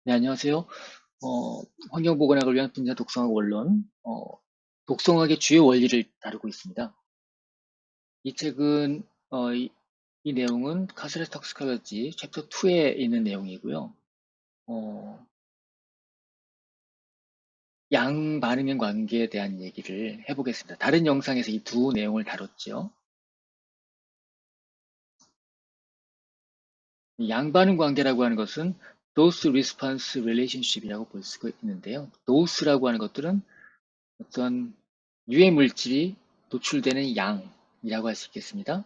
네, 안녕하세요. 환경보건학을 위한 분야 독성학 원론, 독성학의 주요 원리를 다루고 있습니다. 이 책은, 이 내용은 카스레스 톡시콜로지 챕터 2에 있는 내용이고요. 어, 양 반응의 관계에 대한 얘기를 해보겠습니다. 다른 영상에서 이 두 내용을 다뤘죠. 이 양반응 관계라고 하는 것은 dose response relationship이라고 볼 수가 있는데요. dose라고 하는 것들은 어떤 유해 물질이 노출되는 양이라고 할 수 있겠습니다.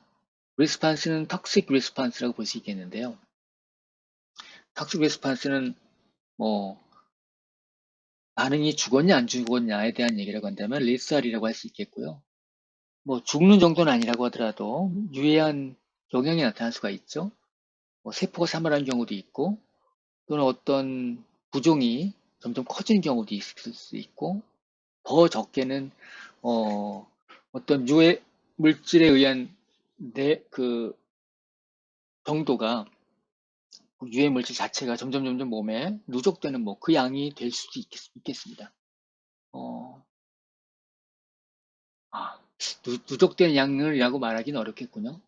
response는 toxic response라고 볼 수 있겠는데요. toxic response는 뭐 반응이 죽었냐 안 죽었냐에 대한 얘기라고 한다면 lethал이라고 할 수 있겠고요. 뭐 죽는 정도는 아니라고 하더라도 유해한 영향이 나타날 수가 있죠. 뭐 세포가 사망하는 경우도 있고 또는 어떤 부종이 점점 커지는 경우도 있을 수 있고 더 적게는 어떤 유해 물질에 의한 그 정도가 유해 물질 자체가 점점 몸에 누적되는 뭐 그 양이 될 수도 있겠습니다. 어, 누적된 양을이라고 말하기는 어렵겠군요.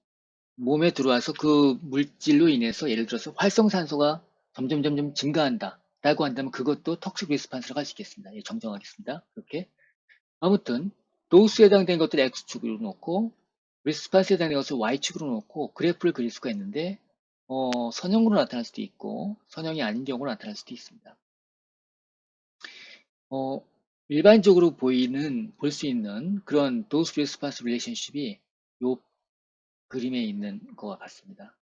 몸에 들어와서 그 물질로 인해서 예를 들어서 활성산소가 점점 증가한다 라고 한다면 그것도 톡식 리스판스라고 할 수 있겠습니다. 예, 정정하겠습니다. 그렇게 아무튼 도수에 해당되는 것들을 X축으로 놓고 리스판스에 해당되는 것을 Y축으로 놓고 그래프를 그릴 수가 있는데 선형으로 나타날 수도 있고 선형이 아닌 경우로 나타날 수도 있습니다. 어, 일반적으로 볼 수 있는 그런 도스 리스판스 릴레이션십이 요 그림에 있는 것과 같습니다.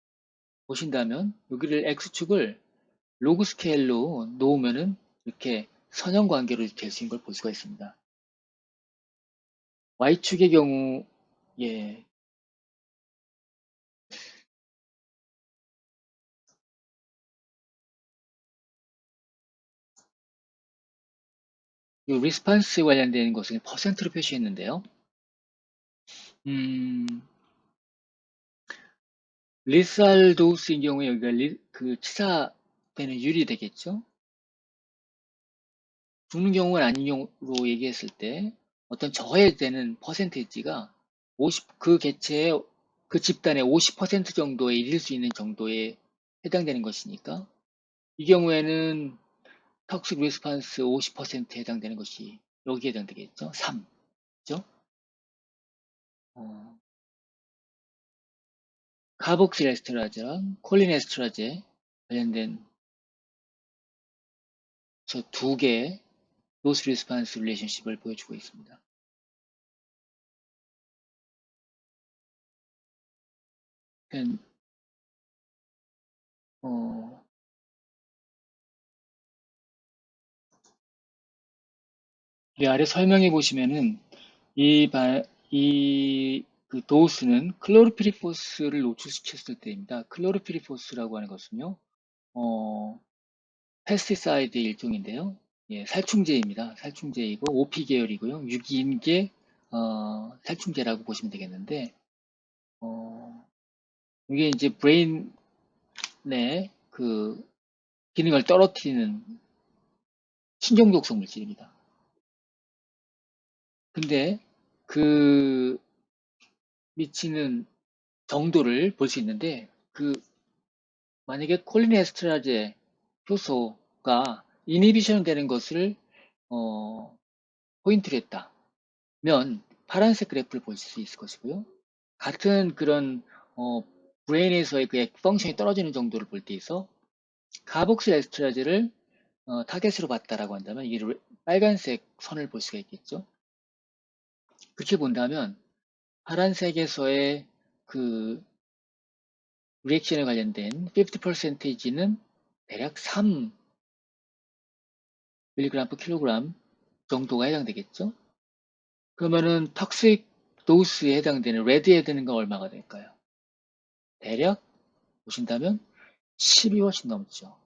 보신다면 여기를 X축을 로그 스케일로 놓으면은 이렇게 선형 관계로 될 수 있는 걸 볼 수가 있습니다. Y축의 경우 예, 이 리스판스 관련된 것을 퍼센트로 표시했는데요. 음, 리살 도우스인 경우에 여기가 그 치사되는 율이 되겠죠. 죽는 경우가 아닌 경우로 얘기했을 때 어떤 저해되는 퍼센테이지가 그 개체의 그 집단의 50% 정도에 이를 수 있는 정도에 해당되는 것이니까 이 경우에는 턱식 리스판스 50%에 해당되는 것이 여기에 해당되겠죠. 3. 그죠? 카복실 에스트라제랑 콜린 에스트라제 관련된 저 두 개의 노스 리스판스 릴레이션십을 보여주고 있습니다. 어, 이 아래 설명해 보시면은 이, 그 도우스는 클로르피리포스를 노출시켰을 때입니다. 클로르피리포스라고 하는 것은요, 페스티사이드의 일종인데요. 예, 살충제입니다. 살충제이고, OP 계열이고요. 유기인계, 살충제라고 보시면 되겠는데, 어, 이게 이제 브레인 내 그 기능을 떨어뜨리는 신경독성 물질입니다. 근데 그 미치는 정도를 볼 수 있는데, 만약에 콜린에스트라제 효소가 이니비션 되는 것을 어, 포인트로 했다면 파란색 그래프를 볼 수 있을 것이고요. 같은 그런 브레인에서의 그 펑션이 떨어지는 정도를 볼 때 있어 카복실 에스트라제를 타겟으로 봤다라고 한다면 이게 빨간색 선을 볼 수가 있겠죠. 그렇게 본다면 파란색에서의 그 리액션에 관련된 50%는 대략 3 mg per kg 정도가 해당되겠죠. 그러면은 턱식 도스에 해당되는 레드에 드는 건 얼마가 될까요? 대략 보신다면 10이 훨씬 넘죠.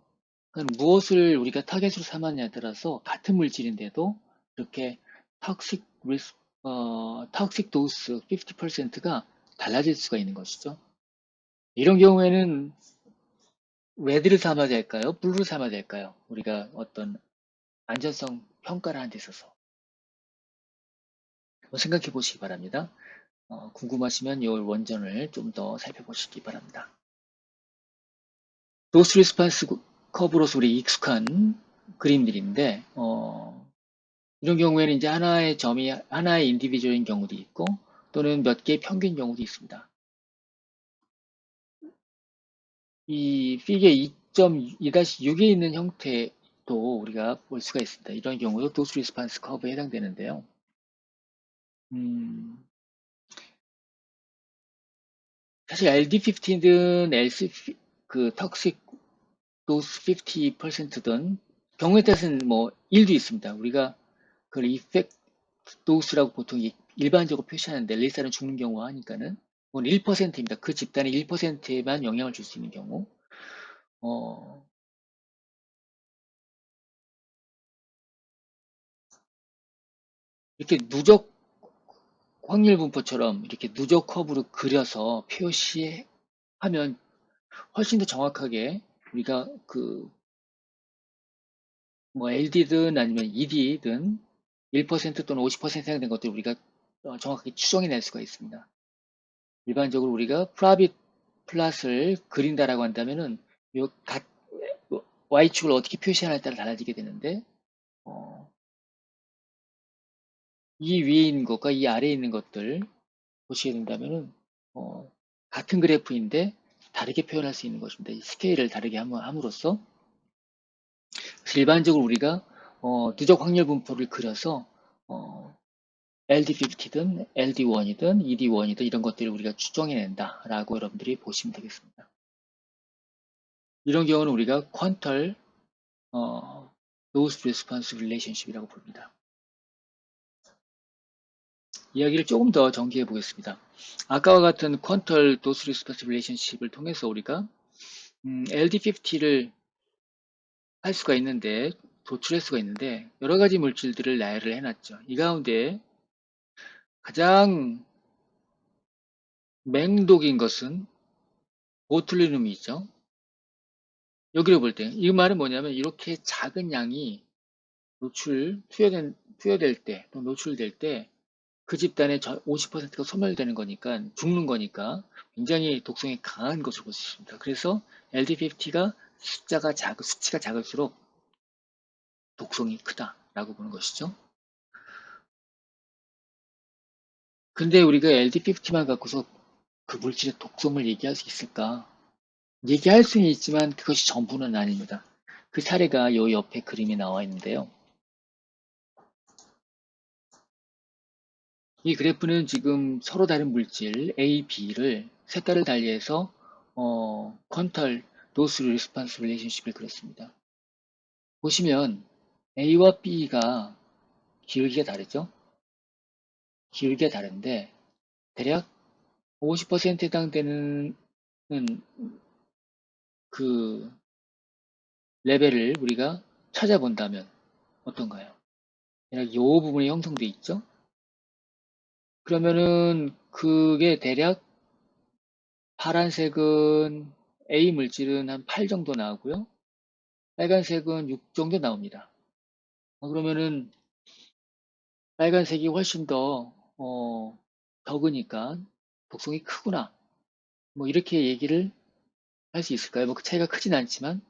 그럼 무엇을 우리가 타겟으로 삼았냐에 따라서 같은 물질인데도 이렇게 턱식 턱식 도스 50%가 달라질 수가 있는 것이죠. 이런 경우에는 레드를 삼아야 될까요? 블루를 삼아야 될까요? 우리가 어떤 안전성 평가를 하는 데 있어서 한번 생각해 보시기 바랍니다. 궁금하시면 이 원전을 좀 더 살펴보시기 바랍니다. 노스 리스판스 커브로서 우리 익숙한 그림들인데, 이런 경우에는 이제 하나의 점이 하나의 인디비주얼인 경우도 있고, 또는 몇 개의 평균 경우도 있습니다. 이 피겨 2.2-6에 있는 형태도 우리가 볼 수가 있습니다. 이런 경우도 도스 리스판스 커브에 해당되는데요. 음, 사실 LD50든 LC 그 턱식 도스 50%든 경우에 따라서는 뭐 1도 있습니다. 우리가 그걸 이펙트 도스라고 보통 일반적으로 표시하는데 리사는 죽는 경우가 하니까는 그건 1%입니다. 그 집단의 1%에만 영향을 줄 수 있는 경우. 어, 이렇게 누적 확률 분포처럼 이렇게 누적 커브로 그려서 표시하면 훨씬 더 정확하게 우리가 그 뭐 LD든 아니면 ED든 1% 또는 50% 해당된 것들 우리가 정확하게 추정해낼 수가 있습니다. 일반적으로 우리가 프라빗 플랫을 그린다라고 한다면은 요 Y축을 어떻게 표시하냐에 따라 달라지게 되는데 어, 이 위에 있는 것과 이 아래에 있는 것들 보시게 된다면은 어, 같은 그래프인데 다르게 표현할 수 있는 것입니다. 이 스케일을 다르게 함으로써 일반적으로 우리가 누적 확률 분포를 그려서 LD50든 LD1이든 ED1이든 이런 것들을 우리가 추정해낸다라고 여러분들이 보시면 되겠습니다. 이런 경우는 우리가 퀀털 Dose Response Relationship이라고 부릅니다. 이야기를 조금 더 정리해 보겠습니다. 아까와 같은 퀀털 Dose Response Relationship을 통해서 우리가 LD50를 할 수가 있는데 도출할 수가 있는데 여러 가지 물질들을 나열을 해놨죠. 이 가운데 가장 맹독인 것은 보툴리눔이죠. 여기를 볼 때 이 말은 뭐냐면 이렇게 작은 양이 투여될 때, 또 노출될 때 그 집단의 50%가 소멸되는 거니까, 죽는 거니까 굉장히 독성이 강한 것으로 볼 수 있습니다. 그래서 LD50가 수치가 작을수록 독성이 크다라고 보는 것이죠. 근데 우리가 LD50만 갖고서 그 물질의 독성을 얘기할 수 있을까? 얘기할 수는 있지만 그것이 전부는 아닙니다. 그 사례가 이 옆에 그림에 나와 있는데요. 이 그래프는 지금 서로 다른 물질 A, B를 색깔을 달리해서 퀀털 노스 리스판스 릴레이션십을 그렸습니다. 보시면 A와 B가 기울기가 다르죠? 기울기가 다른데 대략 50%에 해당되는 그 레벨을 우리가 찾아본다면 어떤가요? 대략 이 부분이 형성돼 있죠? 그러면은 그게 대략 파란색은 A 물질은 한 8 정도 나오고요. 빨간색은 6 정도 나옵니다. 그러면은 빨간색이 훨씬 더 적으니까 독성이 크구나. 뭐 이렇게 얘기를 할 수 있을까요? 뭐 그 차이가 크진 않지만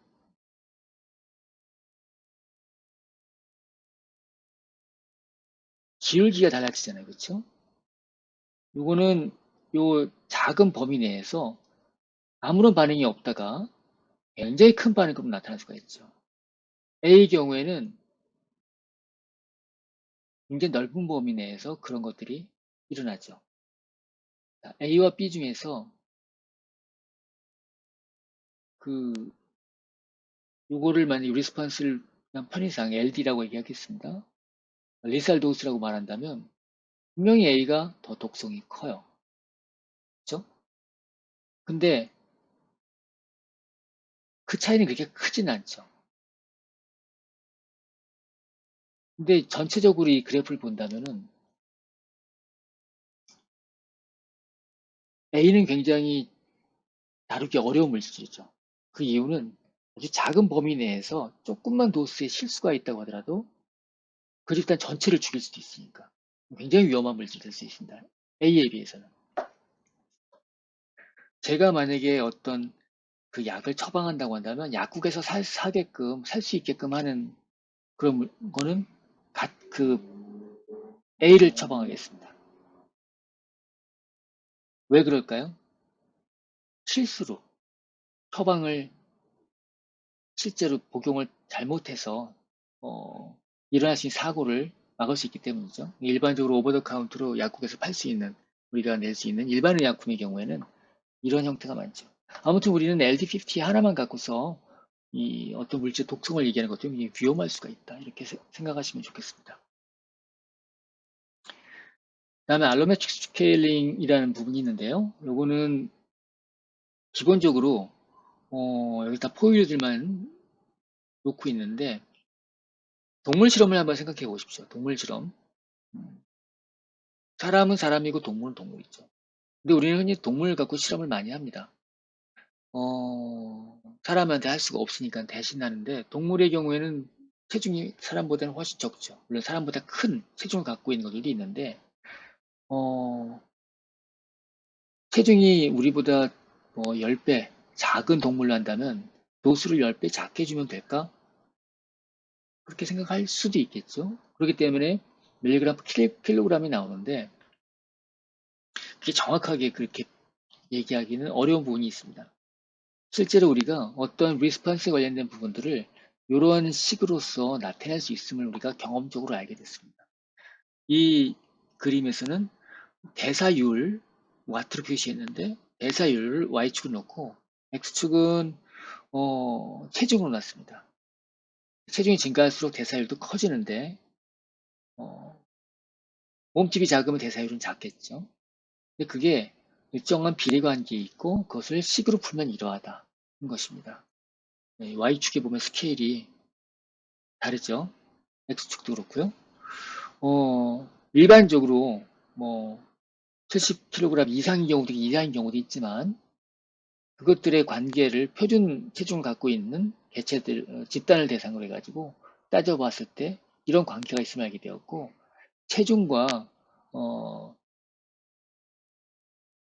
기울기가 달라지잖아요. 그렇죠? 요거는 요 작은 범위 내에서 아무런 반응이 없다가 굉장히 큰 반응으로 나타날 수가 있죠. A의 경우에는 굉장히 넓은 범위 내에서 그런 것들이 일어나죠. A와 B 중에서 그 요거를 만약 리스폰스를 그냥 편의상 LD라고 얘기하겠습니다. 리살 도스라고 말한다면 분명히 A가 더 독성이 커요. 그렇죠? 근데 그 차이는 그렇게 크진 않죠. 근데 전체적으로 이 그래프를 본다면은 A는 굉장히 다루기 어려운 물질이죠. 그 이유는 아주 작은 범위 내에서 조금만 도수의 실수가 있다고 하더라도 그 집단 전체를 죽일 수도 있으니까 굉장히 위험한 물질이 될 수 있습니다. A에 비해서는. 제가 만약에 어떤 그 약을 처방한다고 한다면 약국에서 사게끔 살 수 있게끔 하는 그런 거는 그 A를 처방하겠습니다. 왜 그럴까요? 실수로 처방을 실제로 복용을 잘못해서 일어날 수 있는 사고를 막을 수 있기 때문이죠. 일반적으로 오버 더 카운트로 약국에서 팔 수 있는 우리가 낼 수 있는 일반 의약품의 경우에는 이런 형태가 많죠. 아무튼 우리는 LD50 하나만 갖고서 이 어떤 물질 독성을 얘기하는 것도 위험할 수가 있다. 이렇게 생각하시면 좋겠습니다. 다음에 알로메트릭 스케일링이라는 부분이 있는데요. 요거는 기본적으로 여기다 포유류들만 놓고 있는데 동물 실험을 한번 생각해 보십시오. 동물 실험. 음, 사람은 사람이고 동물은 동물이죠. 근데 우리는 흔히 동물 갖고 실험을 많이 합니다. 사람한테 할 수가 없으니까 대신 하는데 동물의 경우에는 체중이 사람보다는 훨씬 적죠. 물론 사람보다 큰 체중을 갖고 있는 것들도 있는데 어, 체중이 우리보다 뭐 10배 작은 동물로 한다면 도수를 10배 작게 주면 될까? 그렇게 생각할 수도 있겠죠. 그렇기 때문에 밀리그램 킬로그램이 나오는데 그게 정확하게 그렇게 얘기하기는 어려운 부분이 있습니다. 실제로 우리가 어떤 리스폰스에 관련된 부분들을 이러한 식으로서 나타낼 수 있음을 우리가 경험적으로 알게 됐습니다. 이 그림에서는 대사율 와트로 표시했는데 대사율을 Y축을 놓고 X축은 체중으로 놨습니다. 체중이 증가할수록 대사율도 커지는데 어, 몸집이 작으면 대사율은 작겠죠. 근데 그게 일정한 비례관계에 있고 그것을 식으로 풀면 이러하다는 것입니다. 네, Y축에 보면 스케일이 다르죠. X축도 그렇고요. 일반적으로 뭐 70kg 이상인 경우도 있지만 그것들의 관계를 표준 체중을 갖고 있는 개체들, 집단을 대상으로 해가지고 따져봤을 때 이런 관계가 있음을 알게 되었고 체중과 어,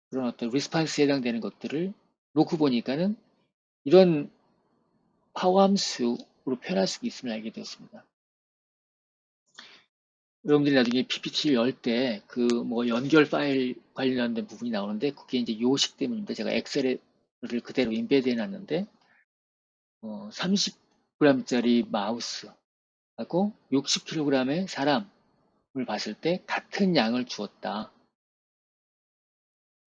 그런 어떤 리스판스에 해당되는 것들을 놓고 보니까는 이런 파워함수로 표현할 수 있음을 알게 되었습니다. 여러분들이 나중에 PPT를 열 때 그 뭐 연결 파일 관련된 부분이 나오는데 그게 이제 요식 때문인데 제가 엑셀을 그대로 인베드 해놨는데 30g짜리 마우스하고 60kg의 사람을 봤을 때 같은 양을 주었다.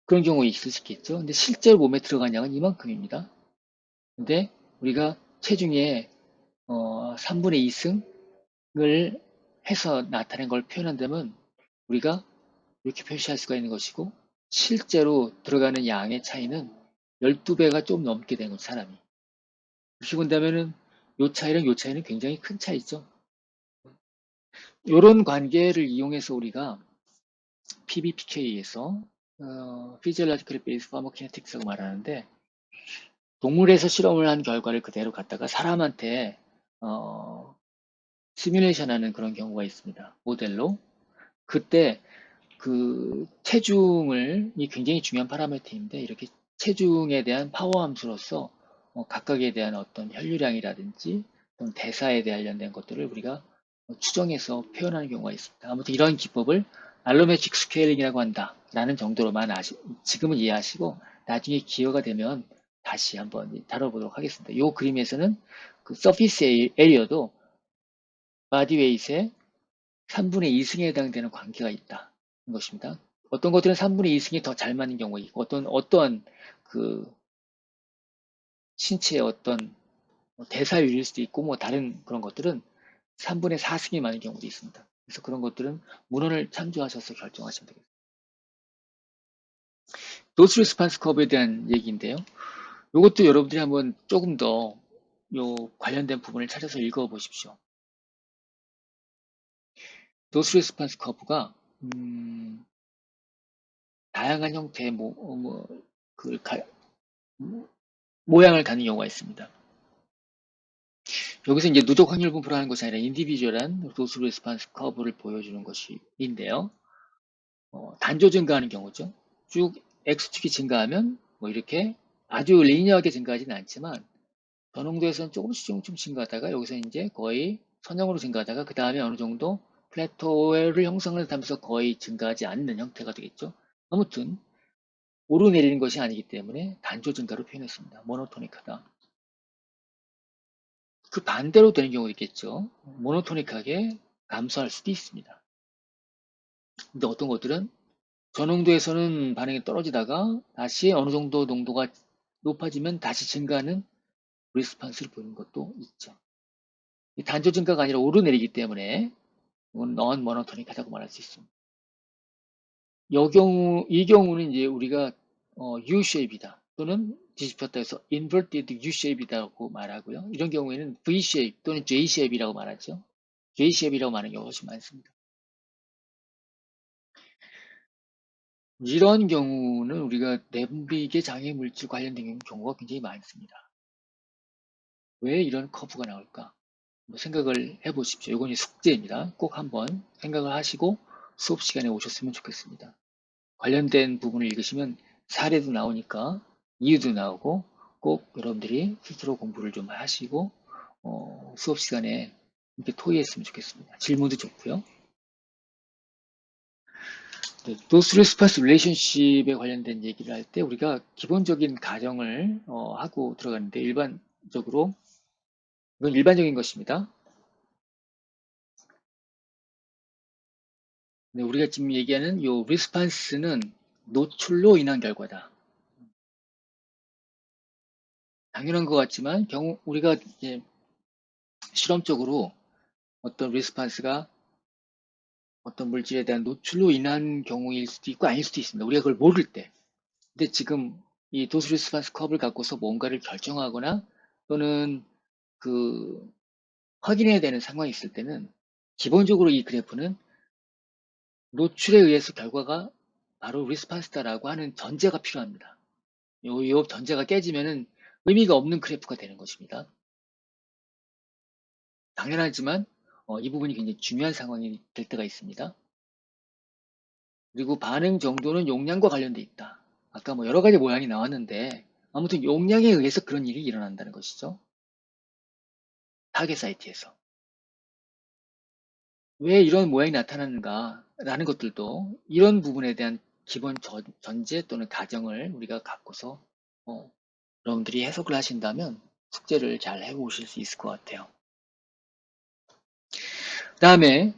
그런 경우가 있을 수 있겠죠. 근데 실제로 몸에 들어간 양은 이만큼입니다. 근데 우리가 체중의 3분의 2승을 해서 나타낸 걸 표현한다면 우리가 이렇게 표시할 수가 있는 것이고 실제로 들어가는 양의 차이는 12배가 좀 넘게 되는 거죠, 사람이. 그렇게 본다면은 요 차이랑 요 차이는 굉장히 큰 차이죠. 이런 관계를 이용해서 우리가 PBPK에서 Physiological Based Pharmacokinetics라고 말하는데 동물에서 실험을 한 결과를 그대로 갖다가 사람한테 시뮬레이션하는 그런 경우가 있습니다. 모델로. 그때 그 체중을 이 굉장히 중요한 파라미터인데 이렇게 체중에 대한 파워 함수로서 각각에 대한 어떤 혈류량이라든지 또는 대사에 관련된 것들을 우리가 추정해서 표현하는 경우가 있습니다. 아무튼 이러한 기법을 알로메트릭 스케일링이라고 한다라는 정도로만 지금은 이해하시고 나중에 기회가 되면 다시 한번 다뤄보도록 하겠습니다. 이 그림에서는 그 서피스 에리어도 바디 웨이트의 3분의 2승에 해당되는 관계가 있다. 것입니다. 어떤 것들은 3분의 2승이 더 잘 맞는 경우가 있고, 어떠한 그 신체의 어떤 대사율일 수도 있고, 뭐 다른 그런 것들은 3분의 4승이 맞는 경우도 있습니다. 그래서 그런 것들은 문헌을 참조하셔서 결정하시면 되겠습니다. 도스 리스판스 커브에 대한 얘기인데요. 이것도 여러분들이 한번 조금 더 요 관련된 부분을 찾아서 읽어 보십시오. 도스 리스판스 커브가 다양한 형태의 그 모양을 갖는 경우가 있습니다. 여기서 이제 누적 확률 분포를 하는 것이 아니라 인디비주얼한 도스 레스판스 커브를 보여주는 것인데요. 단조 증가하는 경우죠. 쭉 X축이 증가하면 뭐 이렇게 아주 리니어하게 증가하지는 않지만 전홍도에서는 조금씩 증가하다가 여기서 이제 거의 선형으로 증가하다가 그 다음에 어느 정도 플래토를 형성을 하면서 거의 증가하지 않는 형태가 되겠죠. 아무튼 오르내리는 것이 아니기 때문에 단조 증가로 표현했습니다. 모노토닉하다. 그 반대로 되는 경우도 있겠죠. 모노토닉하게 감소할 수도 있습니다. 근데 어떤 것들은 저농도에서는 반응이 떨어지다가 다시 어느 정도 농도가 높아지면 다시 증가하는 리스판스를 보이는 것도 있죠. 단조 증가가 아니라 오르내리기 때문에 이건 non monotonic하다고 말할 수 있습니다. 이 경우는 이제 우리가 U-shape이다 또는 뒤집혔다 해서 inverted U-shape이라고 말하고요. 이런 경우에는 V-shape 또는 J-shape이라고 말하죠. J-shape이라고 말하는 경우가 훨씬 많습니다. 이런 경우는 우리가 램빅의 장애 물질 관련된 경우가 굉장히 많습니다. 왜 이런 커브가 나올까? 생각을 해보십시오. 이건 숙제입니다. 꼭 한번 생각을 하시고 수업 시간에 오셨으면 좋겠습니다. 관련된 부분을 읽으시면 사례도 나오니까 이유도 나오고 꼭 여러분들이 스스로 공부를 좀 하시고 수업 시간에 이렇게 토의했으면 좋겠습니다. 질문도 좋고요. 네, 도스 레스판스 릴레이션십에 관련된 얘기를 할 때 우리가 기본적인 가정을 하고 들어가는데 이건 일반적인 것입니다. 네, 우리가 지금 얘기하는 이 리스판스는 노출로 인한 결과다. 당연한 것 같지만 우리가 이제 실험적으로 어떤 리스판스가 어떤 물질에 대한 노출로 인한 경우일 수도 있고 아닐 수도 있습니다. 우리가 그걸 모를 때. 근데 지금 이 도스 리스판스 컵을 갖고서 뭔가를 결정하거나 또는 그 확인해야 되는 상황이 있을 때는 기본적으로 이 그래프는 노출에 의해서 결과가 바로 리스판스다라고 하는 전제가 필요합니다. 요 전제가 깨지면은 의미가 없는 그래프가 되는 것입니다. 당연하지만 이 부분이 굉장히 중요한 상황이 될 때가 있습니다. 그리고 반응 정도는 용량과 관련돼 있다. 아까 뭐 여러 가지 모양이 나왔는데 아무튼 용량에 의해서 그런 일이 일어난다는 것이죠. 타겟 사이트에서. 왜 이런 모양이 나타나는가 라는 것들도 이런 부분에 대한 기본 전제 또는 가정을 우리가 갖고서 여러분들이 해석을 하신다면 숙제를 잘 해보실 수 있을 것 같아요. 그 다음에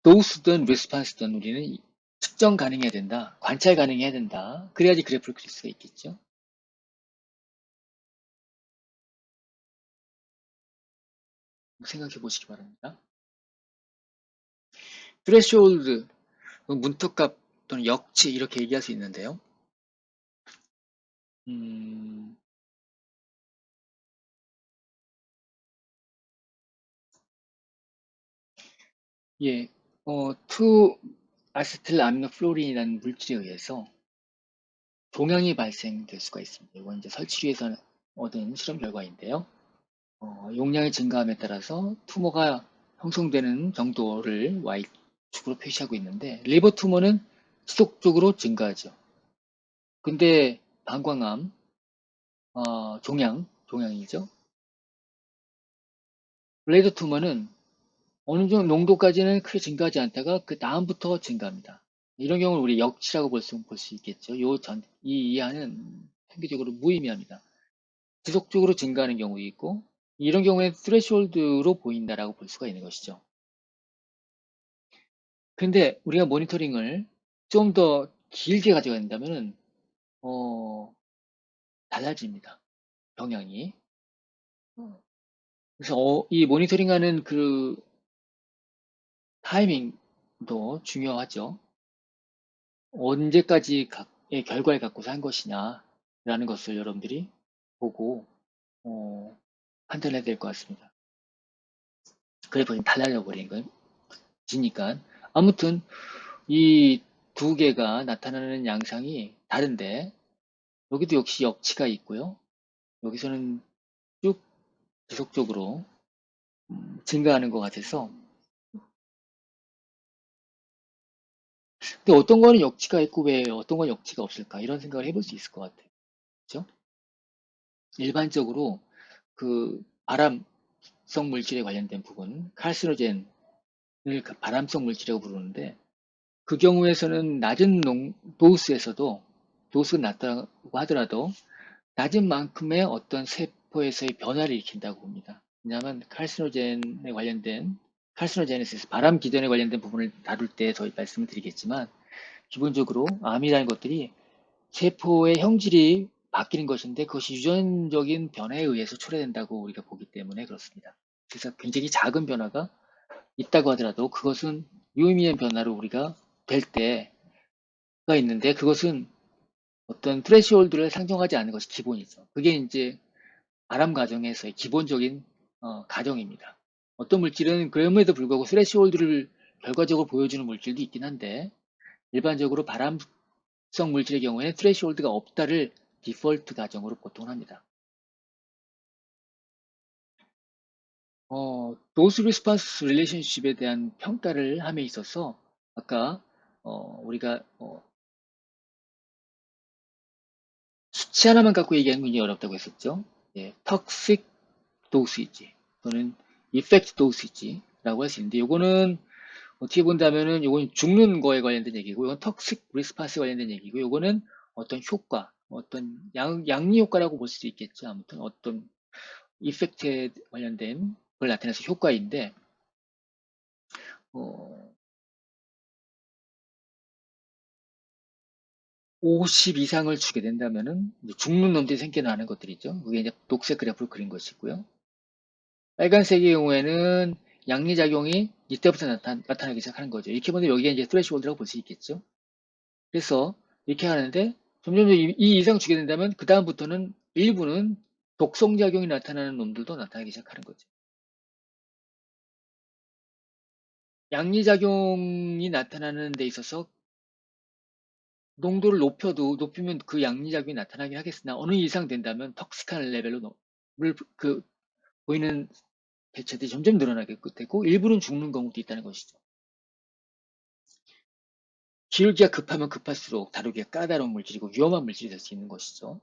도우스든 리스판스든 우리는 측정 가능해야 된다. 관찰 가능해야 된다. 그래야지 그래프를 그릴 수가 있겠죠. 생각해 보시기 바랍니다. threshold, 문턱값 또는 역치 이렇게 얘기할 수 있는데요. 예, 2-아세틸아미노플로린이라는 물질에 의해서 종양이 발생될 수가 있습니다. 이건 이제 설치류에서 얻은 실험 결과인데요. 용량의 증가함에 따라서 투모가 형성되는 정도를 Y축으로 표시하고 있는데 리버 투모는 지속적으로 증가하죠. 근데 방광암, 종양이죠. 블레이드 투머는 어느 정도 농도까지는 크게 증가하지 않다가 그 다음부터 증가합니다. 이런 경우는 우리 역치라고 볼 수 있겠죠. 이 이하는 통계적으로 무의미합니다. 지속적으로 증가하는 경우 있고 이런 경우에 스레시홀드로 보인다라고 볼 수가 있는 것이죠. 근데 우리가 모니터링을 좀 더 길게 가져간다면은 달라집니다. 경향이. 그래서 이 모니터링하는 그 타이밍도 중요하죠. 언제까지 의 결과를 갖고서 한 것이냐라는 것을 여러분들이 보고 판단해야 될 것 같습니다. 그래프는 달라져 버린 것이니까 아무튼 이 두 개가 나타나는 양상이 다른데 여기도 역시 역치가 있고요. 여기서는 쭉 지속적으로 증가하는 것 같아서, 근데 어떤 거는 역치가 있고 왜 어떤 건 역치가 없을까 이런 생각을 해볼 수 있을 것 같아요. 그렇죠? 일반적으로 그 발암성 물질에 관련된 부분, 칼시노젠을 발암성 물질이라고 부르는데, 그 경우에서는 낮은 도수에서도, 도수가 낮다고 하더라도 낮은 만큼의 어떤 세포에서의 변화를 일으킨다고 봅니다. 왜냐하면 칼시노젠에 관련된, 칼시노제네시스, 발암 기전에 관련된 부분을 다룰 때 더 말씀을 드리겠지만, 기본적으로 암이라는 것들이 세포의 형질이 바뀌는 것인데 그것이 유전적인 변화에 의해서 초래된다고 우리가 보기 때문에 그렇습니다. 그래서 굉장히 작은 변화가 있다고 하더라도 그것은 유의미한 변화로 우리가 될 때가 있는데, 그것은 어떤 트레시홀드를 상정하지 않는 것이 기본이죠. 그게 이제 발암 과정에서의 기본적인 가정입니다. 어떤 물질은 그럼에도 불구하고 스레시홀드를 결과적으로 보여주는 물질도 있긴 한데, 일반적으로 발암성 물질의 경우에는 스레시홀드가 없다를 디폴트 가정으로 보통 합니다. 도스 리스판스 릴레이션십에 대한 평가를 함에 있어서 아까 우리가 수치 하나만 갖고 얘기하는 건 굉장히 어렵다고 했었죠. 예, 턱식 도스이지 또는 이펙트 도스이지라고 할 수 있는데, 요거는 어떻게 본다면은 요건 죽는 거에 관련된 얘기고, 이건 턱식 리스판스에 관련된 얘기고, 요거는 어떤 효과, 어떤 양리 효과라고 볼 수도 있겠죠. 아무튼 어떤 이펙트에 관련된 걸 나타내서 효과인데, 어, 50 이상을 주게 된다면은 이제 죽는 놈들이 생겨나는 것들이죠. 그게 이제 녹색 그래프를 그린 것이고요. 빨간색의 경우에는 양리작용이 이때부터 나타나기 시작하는 거죠. 이렇게 보면 여기가 이제 스트레시홀드라고 볼 수 있겠죠. 그래서 이렇게 하는데 점점 이 이상 주게 된다면 그 다음부터는 일부는 독성작용이 나타나는 놈들도 나타나기 시작하는 거죠. 양리작용이 나타나는 데 있어서 농도를 높이면 그 양리작용이 나타나긴 하겠으나 어느 이상 된다면 턱식한 레벨로 보이는 개체들이 점점 늘어나게 되고 일부는 죽는 경우도 있다는 것이죠. 기울기가 급하면 급할수록 다루기가 까다로운 물질이고 위험한 물질이 될 수 있는 것이죠.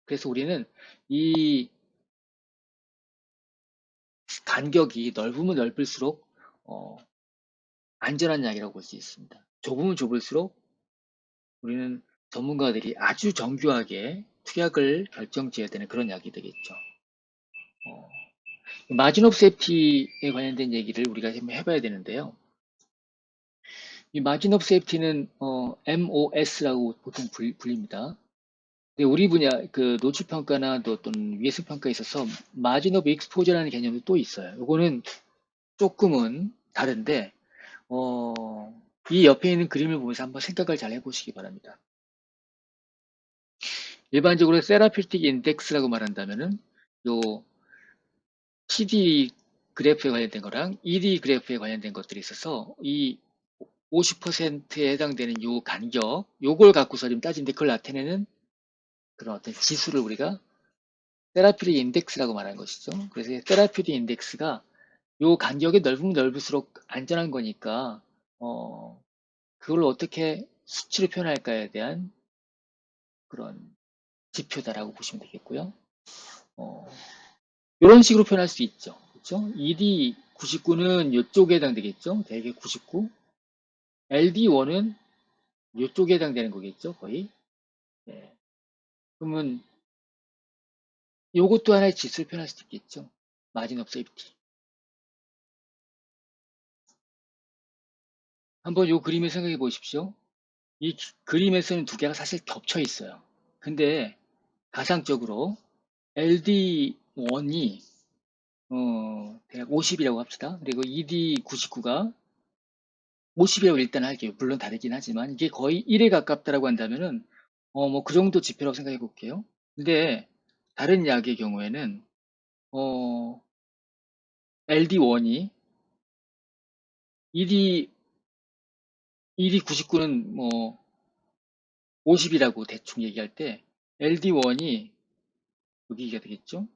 그래서 우리는 이 간격이 넓으면 넓을수록 안전한 약이라고 볼 수 있습니다. 좁으면 좁을수록 우리는 전문가들이 아주 정교하게 투약을 결정지어야 되는 그런 약이 되겠죠. 마진 오브 세이프티에 관련된 얘기를 우리가 한번 해봐야 되는데요. 이 마진 오브 세이프티는 MOS라고 보통 불립니다. 근데 우리 분야 그 노출 평가나 또는 위해성 평가에 있어서 마진 오브 익스포저라는 개념도 또 있어요. 이거는 조금은 다른데 이 옆에 있는 그림을 보면서 한번 생각을 잘 해보시기 바랍니다. 일반적으로 세라필틱 인덱스라고 말한다면은 요 CD 그래프에 관련된 거랑 ED 그래프에 관련된 것들이 있어서 이 50%에 해당되는 요 간격, 요걸 갖고서 지금 따지는데 그걸 나타내는 그런 어떤 지수를 우리가 세라필틱 인덱스라고 말하는 것이죠. 그래서 세라필틱 인덱스가 요 간격이 넓으면 넓을수록 안전한 거니까 그걸 어떻게 수치로 표현할까에 대한 그런 지표다라고 보시면 되겠고요. 이런 식으로 표현할 수 있죠. 그렇죠? ED 99는 이쪽에 해당되겠죠. 대개 99. LD1은 이쪽에 해당되는 거겠죠. 거의. 네. 그러면 이것도 하나의 지수를 표현할 수 있겠죠. 마진 오브 세이프티. 한번 이 그림을 생각해 보십시오. 이 그림에서는 두 개가 사실 겹쳐 있어요. 근데 가상적으로 LD1이 대략 50이라고 합시다. 그리고 ED99가 50이라고 일단 할게요. 물론 다르긴 하지만 이게 거의 1에 가깝다라고 한다면은 뭐 그 정도 지표라고 생각해 볼게요. 근데 다른 약의 경우에는 LD1이 ED 99는 뭐 50이라고 대충 얘기할 때 LD1이 여기가 되겠죠?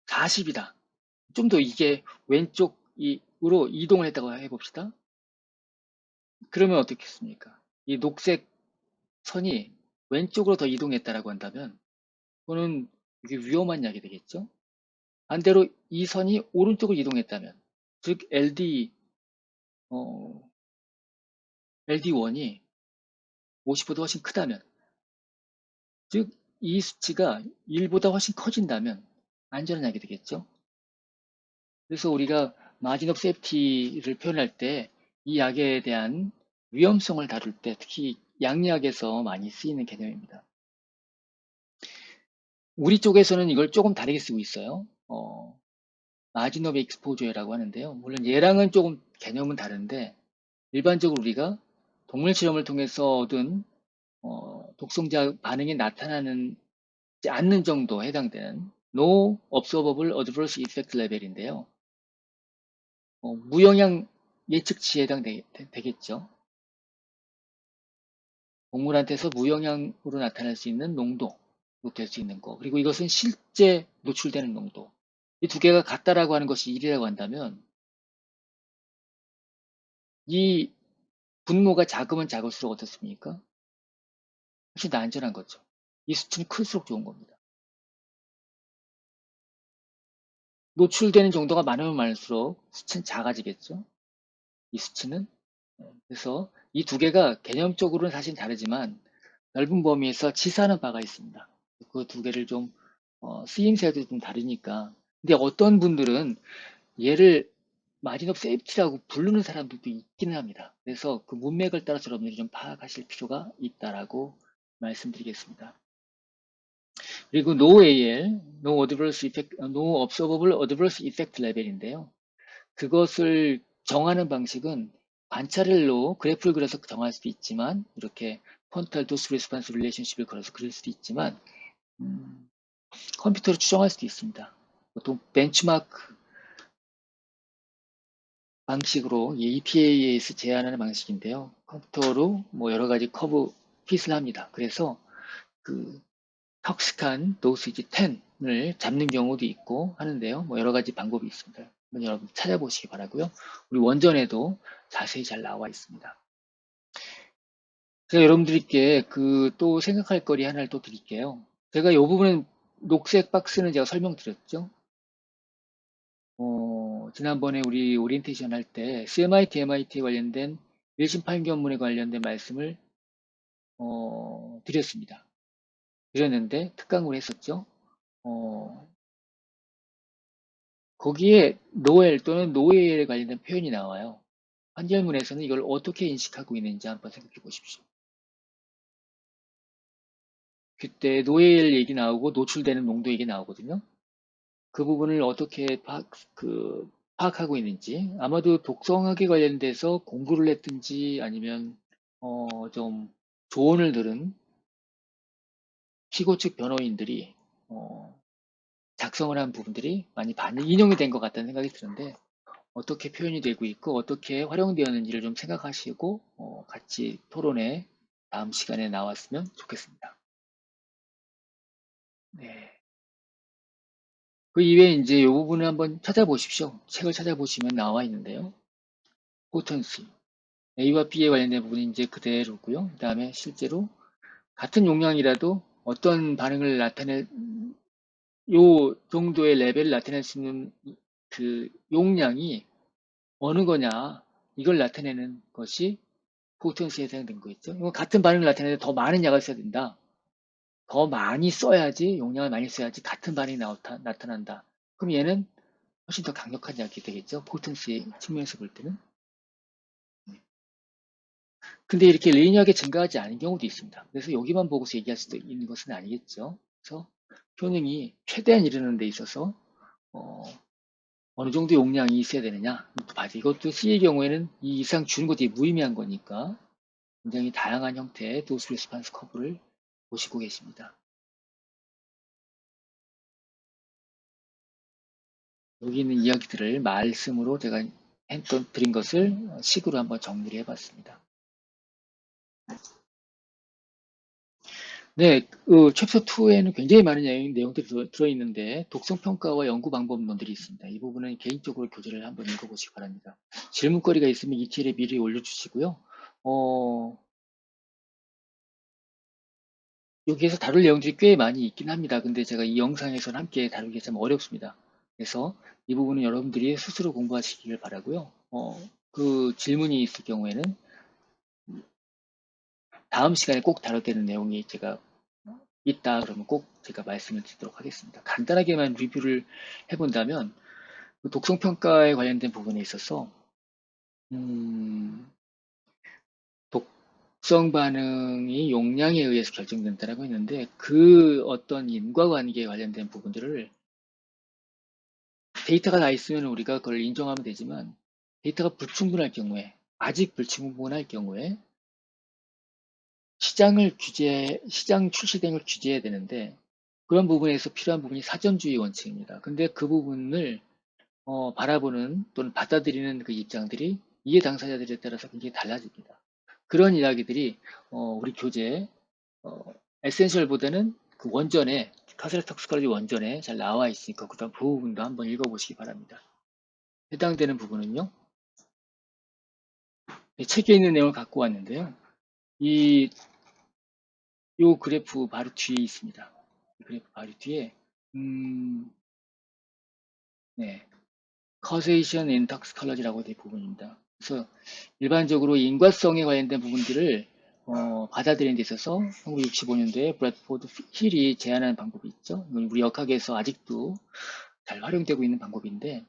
40이다. 좀 더 이게 왼쪽으로 이동을 했다고 해봅시다. 그러면 어떻겠습니까? 이 녹색 선이 왼쪽으로 더 이동했다라고 한다면 그거는 이게 위험한 약이 되겠죠? 반대로 이 선이 오른쪽으로 이동했다면 즉 LD1이 50보다 훨씬 크다면 즉 이 수치가 1보다 훨씬 커진다면 안전한 약이 되겠죠? 그래서 우리가 마진 오브 세이프티를 표현할 때 이 약에 대한 위험성을 다룰 때 특히 양약에서 많이 쓰이는 개념입니다. 우리 쪽에서는 이걸 조금 다르게 쓰고 있어요. 마진 오브 익스포저라고 하는데요. 물론 얘랑은 조금 개념은 다른데 일반적으로 우리가 동물 실험을 통해서 얻은 독성자 반응이 나타나는 않는 정도에 해당되는 No Observable Adverse Effect 레벨인데요. 무영향 예측치에 해당되겠죠. 동물한테서 무영향으로 나타날 수 있는 농도로 될 수 있는 거. 그리고 이것은 실제 노출되는 농도. 이 두 개가 같다라고 하는 것이 1이라고 한다면 이 분모가 작으면 작을수록 어떻습니까? 훨씬 더 안전한 거죠. 이 수치는 클수록 좋은 겁니다. 노출되는 정도가 많으면 많을수록 수치는 작아지겠죠. 이 수치는. 그래서 이 두 개가 개념적으로는 사실 다르지만 넓은 범위에서 치사하는 바가 있습니다. 그 두 개를 좀 쓰임새도 좀 다르니까. 근데 어떤 분들은 얘를 마진 오브 세이프티라고 부르는 사람들도 있기는 합니다. 그래서 그 문맥을 따라서 여러분들이 좀 파악하실 필요가 있다라고 말씀드리겠습니다. 그리고 NOAL, No Observable Adverse Effect 레벨인데요. 그것을 정하는 방식은 관찰일로 그래프를 그려서 정할 수도 있지만 이렇게 펀탈 도스 레스판스 릴레이션십을 걸어서 그릴 수도 있지만 컴퓨터로 추정할 수도 있습니다. 보통 벤치마크 방식으로 EPA에서 제안하는 방식인데요. 컴퓨터로 뭐 여러 가지 커브 핏을 합니다. 그래서 그 턱식한 도시지 10을 잡는 경우도 있고 하는데요. 뭐 여러 가지 방법이 있습니다. 여러분 찾아보시기 바라고요. 우리 원전에도 자세히 잘 나와 있습니다. 제가 여러분들께 또 생각할 거리 하나를 또 드릴게요. 제가 이 부분은 녹색 박스는 제가 설명드렸죠. 지난번에 우리 오리엔테이션 할 때 CMIT, MIT에 관련된 1심 판결문에 관련된 말씀을 드렸는데 특강을 했었죠. 거기에 노엘 또는 노엘에 관련된 표현이 나와요. 판결문에서는 이걸 어떻게 인식하고 있는지 한번 생각해 보십시오. 그때 노엘 얘기 나오고 노출되는 농도 얘기 나오거든요. 그 부분을 어떻게 파악하고 있는지 아마도 독성학에 관련돼서 공부를 했든지 아니면 좀 조언을 들은 피고 측 변호인들이 작성을 한 부분들이 많이 인용이 된 것 같다는 생각이 드는데 어떻게 표현이 되고 있고 어떻게 활용되었는지를 좀 생각하시고 같이 토론에 다음 시간에 나왔으면 좋겠습니다. 네. 그 이외에 이제 이 부분을 한번 찾아보십시오. 책을 찾아보시면 나와 있는데요. 포턴시 A와 B에 관련된 부분이 이제 그대로고요. 그 다음에 실제로 같은 용량이라도 어떤 반응을 요 정도의 레벨을 나타낼 수 있는 그 용량이 어느 거냐 이걸 나타내는 것이 포텐시에 해당된 거겠죠. 이건 같은 반응을 나타내는데 더 많은 약을 써야 된다. 더 많이 써야지 용량을 많이 써야지 같은 반응이 나타난다. 그럼 얘는 훨씬 더 강력한 약이 되겠죠. 포텐시 측면에서 볼 때는. 근데 이렇게 리니어하게 증가하지 않은 경우도 있습니다. 그래서 여기만 보고서 얘기할 수도 있는 것은 아니겠죠. 그래서 효능이 최대한 이르는 데 있어서 어느 정도 용량이 있어야 되느냐. 이것도 C의 경우에는 이 이상 주는 것이 무의미한 거니까 굉장히 다양한 형태의 도스 레스판스 커브를 보시고 계십니다. 여기 있는 이야기들을 말씀으로 제가 드린 것을 식으로 한번 정리를 해봤습니다. 네, 챕터 2에는 굉장히 많은 내용들이 들어있는데 독성평가와 연구 방법론들이 있습니다. 이 부분은 개인적으로 교재를 한번 읽어보시기 바랍니다. 질문거리가 있으면 ETL에 미리 올려주시고요. 어, 여기에서 다룰 내용들이 꽤 많이 있긴 합니다. 근데 제가 이 영상에서는 함께 다루기 좀 어렵습니다. 그래서 이 부분은 여러분들이 스스로 공부하시길 바라고요. 그 질문이 있을 경우에는 다음 시간에 꼭 다뤄야 되는 내용이 제가 있다 그러면 꼭 제가 말씀을 드리도록 하겠습니다. 간단하게만 리뷰를 해본다면 그 독성평가에 관련된 부분에 있어서 음, 독성 반응이 용량에 의해서 결정된다라고 했는데 그 어떤 인과관계에 관련된 부분들을 데이터가 다 있으면 우리가 그걸 인정하면 되지만 데이터가 불충분할 경우에 아직 불충분할 경우에 시장 출시 대행을 규제해야 되는데 그런 부분에서 필요한 부분이 사전주의 원칙입니다. 근데 그 부분을 바라보는 또는 받아들이는 그 입장들이 이해 당사자들에 따라서 굉장히 달라집니다. 그런 이야기들이 우리 교재 에센셜보다는 그 원전에 카세라 톡시콜로지 원전에 잘 나와 있으니까 그 부분도 한번 읽어보시기 바랍니다. 해당되는 부분은요. 책에 있는 내용을 갖고 왔는데요. 이 그래프 바로 뒤에 있습니다. 그래프 바로 뒤에 네, causation in toxicology라고 된 부분입니다. 그래서 일반적으로 인과성에 관련된 부분들을 받아들이는 데 있어서 1965년도에 브래드포드 힐이 제안한 방법이 있죠. 우리 역학에서 아직도 잘 활용되고 있는 방법인데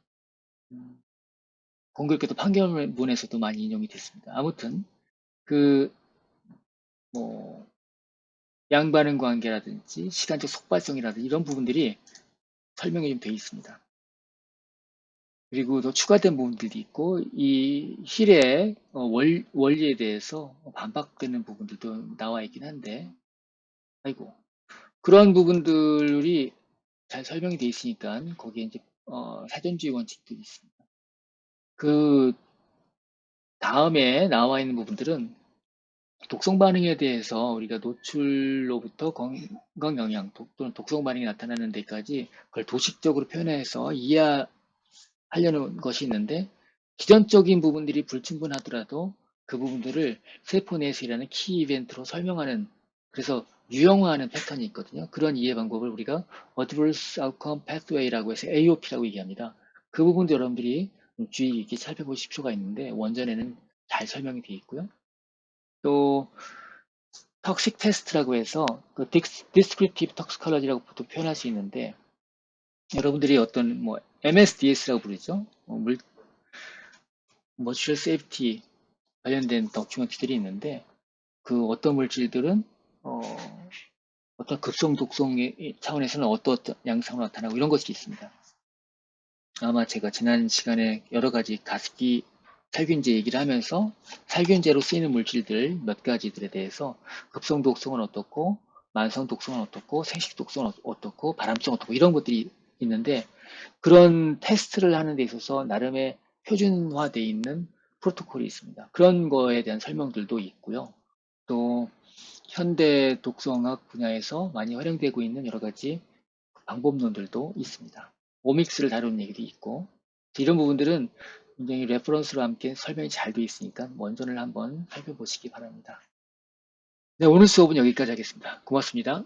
공교롭게도 판결문에서도 많이 인용이 됐습니다. 아무튼 그 뭐 양반응 관계라든지 시간적 속발성이라든지 이런 부분들이 설명이 좀 되어 있습니다. 그리고 더 추가된 부분들도 있고 이 힐의 원리에 대해서 반박되는 부분들도 나와 있긴 한데 아이고 그런 부분들이 잘 설명이 되어 있으니까 거기에 이제 사전주의 원칙도 있습니다. 그 다음에 나와 있는 부분들은 독성 반응에 대해서 우리가 노출로부터 건강 영향 또는 독성 반응이 나타나는 데까지 그걸 도식적으로 표현해서 이해하려는 것이 있는데 기전적인 부분들이 불충분하더라도 그 부분들을 세포 내에서 일하는 키 이벤트로 설명하는 그래서 유형화하는 패턴이 있거든요. 그런 이해 방법을 우리가 Adverse Outcome Pathway라고 해서 AOP라고 얘기합니다. 그 부분도 여러분들이 주의 깊게 살펴보실 필요가 있는데 원전에는 잘 설명이 되어 있고요. 또 턱식 테스트라고 해서 그 Descriptive Toxicology라고 보통 표현할 수 있는데 여러분들이 어떤 뭐 MSDS라고 부르죠. 머추럴 세이프티 관련된 다큐멘터리들이 있는데 그 어떤 물질들은 어, 어떤 급성 독성의 차원에서는 어떤 양상으로 나타나고 이런 것이 있습니다. 아마 제가 지난 시간에 여러 가지 가습기 살균제 얘기를 하면서 살균제로 쓰이는 물질들 몇 가지들에 대해서 급성 독성은 어떻고 만성 독성은 어떻고 생식 독성은 어떻고 발암성 어떻고 이런 것들이 있는데 그런 테스트를 하는 데 있어서 나름의 표준화되어 있는 프로토콜이 있습니다. 그런 거에 대한 설명들도 있고요. 또 현대 독성학 분야에서 많이 활용되고 있는 여러 가지 방법론들도 있습니다. 오믹스를 다루는 얘기도 있고 이런 부분들은 굉장히 레퍼런스로 함께 설명이 잘 되어 있으니까 원전을 한번 살펴보시기 바랍니다. 네, 오늘 수업은 여기까지 하겠습니다. 고맙습니다.